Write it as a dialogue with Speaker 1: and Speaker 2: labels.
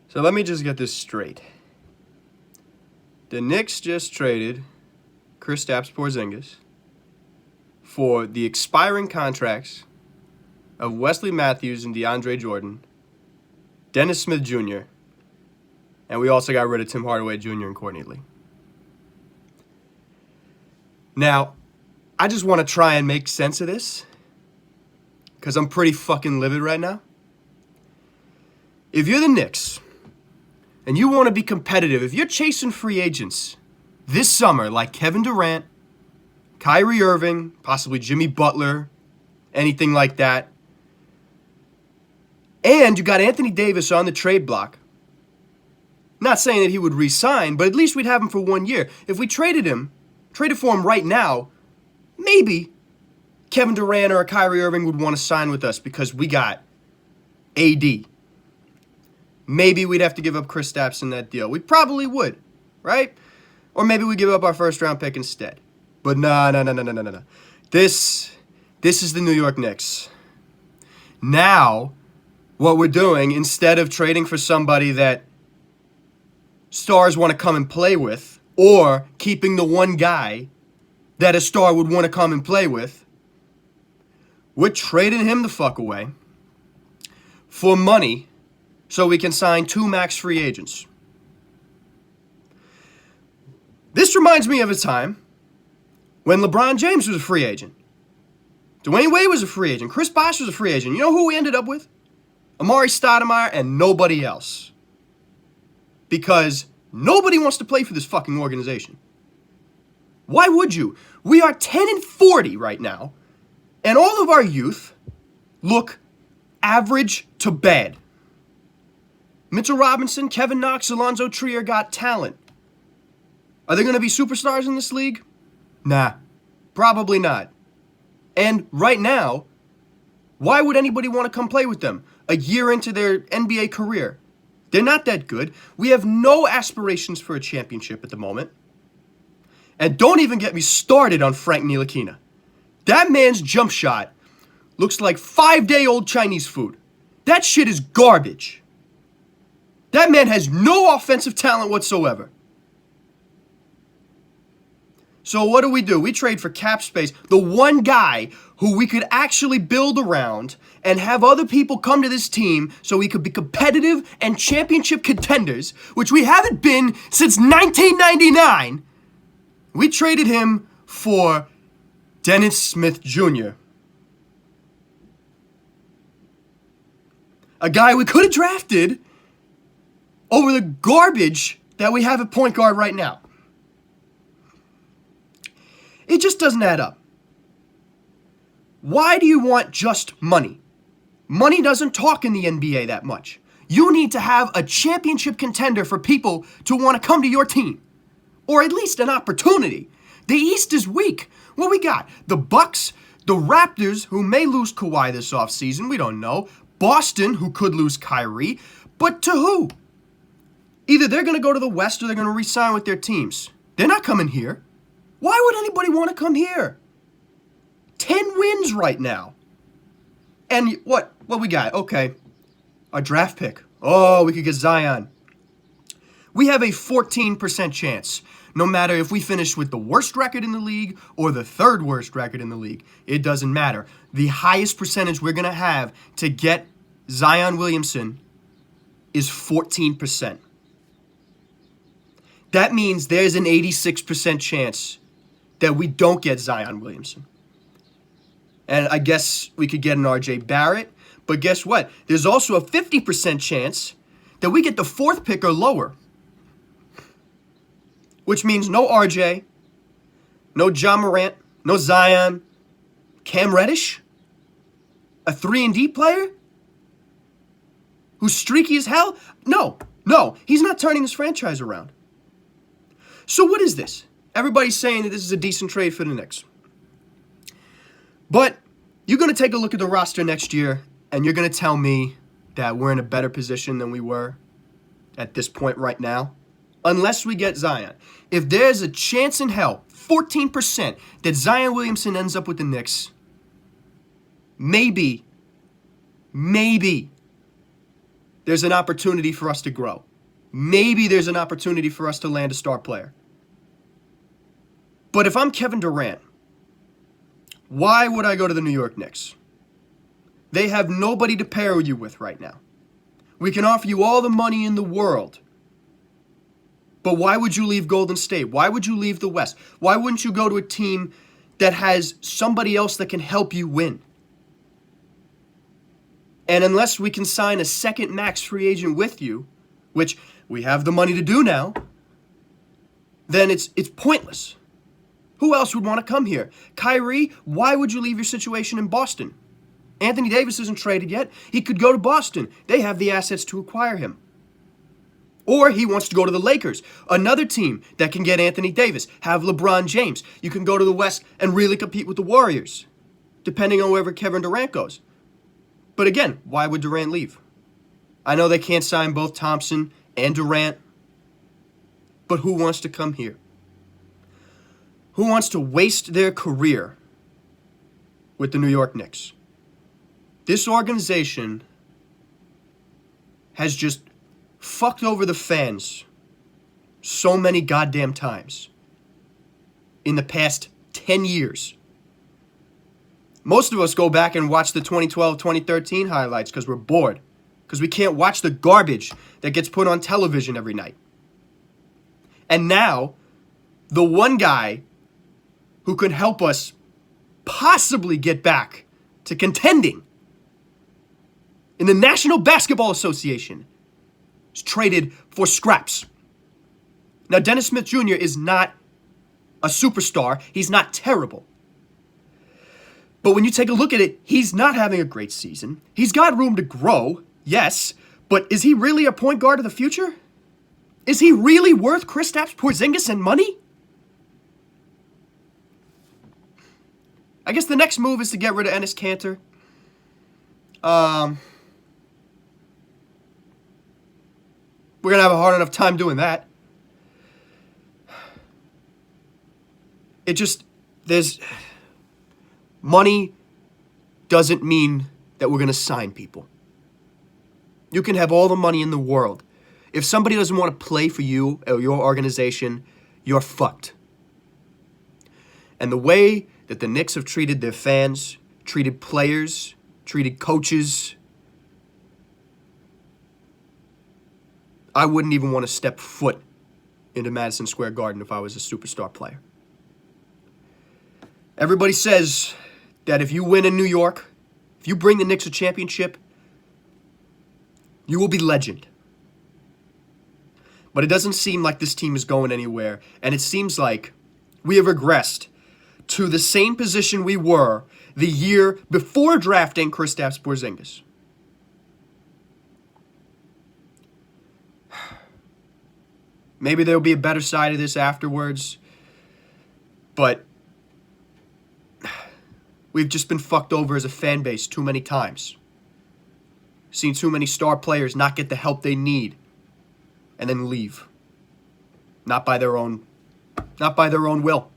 Speaker 1: So let me just get this straight. The Knicks just traded Kristaps Porzingis for the expiring contracts of Wesley Matthews and DeAndre Jordan, Dennis Smith Jr., and we also got rid of Tim Hardaway Jr. and Courtney Lee. Now, I just want to try and make sense of this because I'm pretty fucking livid right now. If you're the Knicks and you want to be competitive, if you're chasing free agents this summer like Kevin Durant, Kyrie Irving, possibly Jimmy Butler, anything like that, and you got Anthony Davis on the trade block, not saying that he would re-sign, but at least we'd have him for 1 year. If we traded for him right now, maybe Kevin Durant or Kyrie Irving would want to sign with us because we got AD. Maybe we'd have to give up Kristaps in that deal. We probably would, right? Or maybe we give up our first-round pick instead. But no. This is the New York Knicks. Now, what we're doing, instead of trading for somebody that stars want to come and play with, or keeping the one guy that a star would want to come and play with, we're trading him the fuck away for money so we can sign 2 max free agents. This reminds me of a time when LeBron James was a free agent. Dwayne Wade was a free agent. Chris Bosh was a free agent. You know who we ended up with? Amari Stoudemire and nobody else. Because nobody wants to play for this fucking organization. Why would you? We are 10-40 right now, and all of our youth look average to bad. Mitchell Robinson, Kevin Knox, Alonzo Trier got talent. Are they going to be superstars in this league? Nah, probably not. And right now, why would anybody want to come play with them a year into their NBA career? They're not that good. We have no aspirations for a championship at the moment. And don't even get me started on Frank Ntilikina. That man's jump shot looks like 5-day-old Chinese food. That shit is garbage. That man has no offensive talent whatsoever. So what do? We trade for cap space, the one guy who we could actually build around and have other people come to this team so we could be competitive and championship contenders, which we haven't been since 1999. We traded him for Dennis Smith Jr., a guy we could have drafted over the garbage that we have at point guard right now. It just doesn't add up. Why do you want just money? Money doesn't talk in the NBA that much. You need to have a championship contender for people to want to come to your team. Or at least an opportunity. The East is weak. What we got? The Bucks, the Raptors, who may lose Kawhi this offseason, we don't know. Boston, who could lose Kyrie. But to who? Either they're going to go to the West or they're going to re-sign with their teams. They're not coming here. Why would anybody want to come here? 10 wins right now. And what we got? Okay, a draft pick. Oh, we could get Zion. We have a 14% chance, no matter if we finish with the worst record in the league or the third worst record in the league. It doesn't matter. The highest percentage we're going to have to get Zion Williamson is 14%. That means there's an 86% chance that we don't get Zion Williamson. And I guess we could get an RJ Barrett, but guess what? There's also a 50% chance that we get the 4th pick or lower. Which means no RJ, no John Morant, no Zion, Cam Reddish, a 3-and-D player who's streaky as hell? No, he's not turning this franchise around. So what is this? Everybody's saying that this is a decent trade for the Knicks. But you're going to take a look at the roster next year, and you're going to tell me that we're in a better position than we were at this point right now, unless we get Zion. If there's a chance in hell, 14%, that Zion Williamson ends up with the Knicks, maybe there's an opportunity for us to grow. Maybe there's an opportunity for us to land a star player. But if I'm Kevin Durant, why would I go to the New York Knicks? They have nobody to pair you with right now. We can offer you all the money in the world. But why would you leave Golden State? Why would you leave the West? Why wouldn't you go to a team that has somebody else that can help you win? And unless we can sign a second max free agent with you, which we have the money to do now, then it's pointless. Who else would want to come here? Kyrie, why would you leave your situation in Boston? Anthony Davis isn't traded yet. He could go to Boston. They have the assets to acquire him. Or he wants to go to the Lakers, another team that can get Anthony Davis, have LeBron James. You can go to the West and really compete with the Warriors, depending on wherever Kevin Durant goes. But again, why would Durant leave? I know they can't sign both Thompson and Durant, but who wants to come here? Who wants to waste their career with the New York Knicks? This organization has just fucked over the fans so many goddamn times in the past 10 years. Most of us go back and watch the 2012, 2013 highlights because we're bored, because we can't watch the garbage that gets put on television every night. And now, the one guy who could help us possibly get back to contending in the National Basketball Association is traded for scraps. Now, Dennis Smith Jr. is not a superstar. He's not terrible. But when you take a look at it, he's not having a great season. He's got room to grow, yes, but is he really a point guard of the future? Is he really worth Kristaps Porzingis and money? I guess the next move is to get rid of Enes Kanter. We're going to have a hard enough time doing that. Money doesn't mean that we're going to sign people. You can have all the money in the world. If somebody doesn't want to play for you or your organization, you're fucked. And the way that the Knicks have treated their fans, treated players, treated coaches, I wouldn't even want to step foot into Madison Square Garden if I was a superstar player. Everybody says that if you win in New York, if you bring the Knicks a championship, you will be legend. But it doesn't seem like this team is going anywhere, and it seems like we have regressed to the same position we were the year before drafting Kristaps Porzingis. Maybe there'll be a better side of this afterwards, but we've just been fucked over as a fan base too many times. Seen too many star players not get the help they need and then leave. Not by their own will.